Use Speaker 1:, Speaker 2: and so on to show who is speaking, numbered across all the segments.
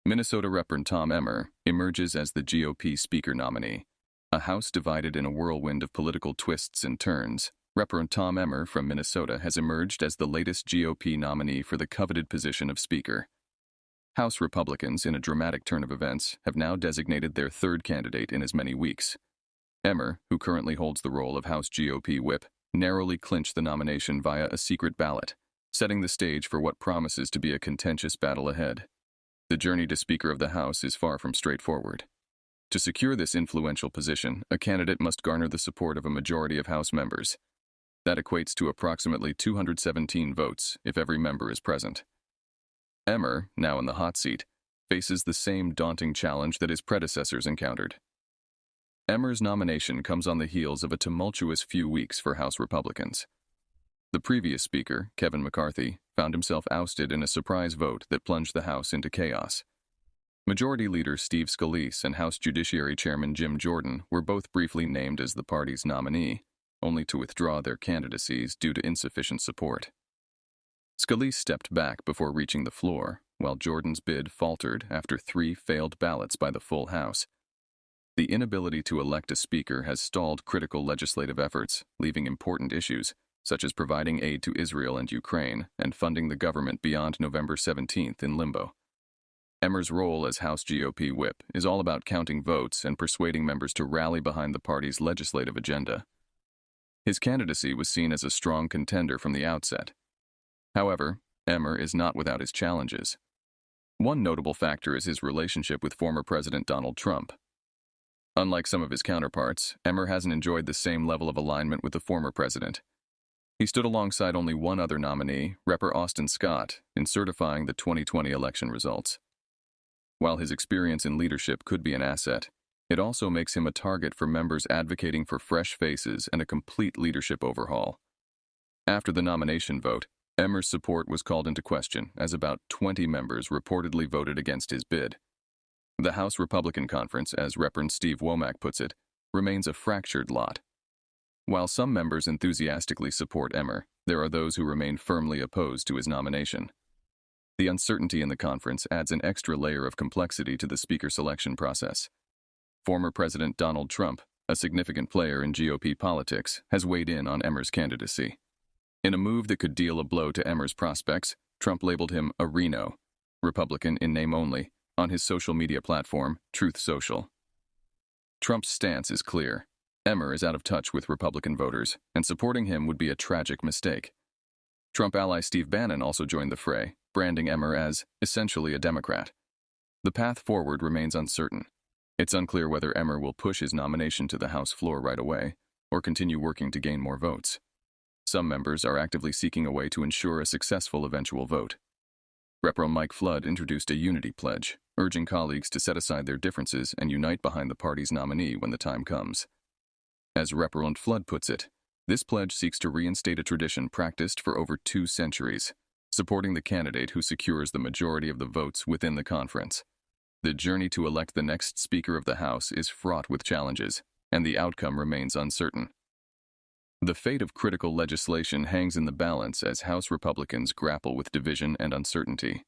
Speaker 1: Minnesota Representative Tom Emmer emerges as the GOP Speaker nominee. A House divided in a whirlwind of political twists and turns, Representative Tom Emmer from Minnesota has emerged as the latest GOP nominee for the coveted position of Speaker. House Republicans, in a dramatic turn of events, have now designated their third candidate in as many weeks. Emmer, who currently holds the role of House GOP whip, narrowly clinched the nomination via a secret ballot, setting the stage for what promises to be a contentious battle ahead. The journey to Speaker of the House is far from straightforward. To secure this influential position, a candidate must garner the support of a majority of House members. That equates to approximately 217 votes if every member is present. Emmer, now in the hot seat, faces the same daunting challenge that his predecessors encountered. Emmer's nomination comes on the heels of a tumultuous few weeks for House Republicans. The previous Speaker, Kevin McCarthy, found himself ousted in a surprise vote that plunged the House into chaos. Majority Leader Steve Scalise and House Judiciary Chairman Jim Jordan were both briefly named as the party's nominee, only to withdraw their candidacies due to insufficient support. Scalise stepped back before reaching the floor, while Jordan's bid faltered after 3 failed ballots by the full House. The inability to elect a Speaker has stalled critical legislative efforts, leaving important issues, such as providing aid to Israel and Ukraine and funding the government beyond November 17th, in limbo. Emmer's role as House GOP whip is all about counting votes and persuading members to rally behind the party's legislative agenda. His candidacy was seen as a strong contender from the outset. However, Emmer is not without his challenges. One notable factor is his relationship with former President Donald Trump. Unlike some of his counterparts, Emmer hasn't enjoyed the same level of alignment with the former president. He stood alongside only one other nominee, Representative Austin Scott, in certifying the 2020 election results. While his experience in leadership could be an asset, it also makes him a target for members advocating for fresh faces and a complete leadership overhaul. After the nomination vote, Emmer's support was called into question, as about 20 members reportedly voted against his bid. The House Republican Conference, as Representative Steve Womack puts it, remains a fractured lot. While some members enthusiastically support Emmer, there are those who remain firmly opposed to his nomination. The uncertainty in the conference adds an extra layer of complexity to the Speaker selection process. Former President Donald Trump, a significant player in GOP politics, has weighed in on Emmer's candidacy. In a move that could deal a blow to Emmer's prospects, Trump labeled him a Reno, Republican in name only, on his social media platform, Truth Social. Trump's stance is clear. Emmer is out of touch with Republican voters, and supporting him would be a tragic mistake. Trump ally Steve Bannon also joined the fray, branding Emmer as essentially a Democrat. The path forward remains uncertain. It's unclear whether Emmer will push his nomination to the House floor right away, or continue working to gain more votes. Some members are actively seeking a way to ensure a successful eventual vote. Representative Mike Flood introduced a unity pledge, urging colleagues to set aside their differences and unite behind the party's nominee when the time comes. As Representative Flood puts it, this pledge seeks to reinstate a tradition practiced for over 2 centuries, supporting the candidate who secures the majority of the votes within the conference. The journey to elect the next Speaker of the House is fraught with challenges, and the outcome remains uncertain. The fate of critical legislation hangs in the balance as House Republicans grapple with division and uncertainty.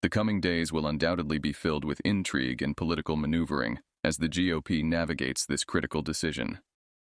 Speaker 1: The coming days will undoubtedly be filled with intrigue and political maneuvering as the GOP navigates this critical decision.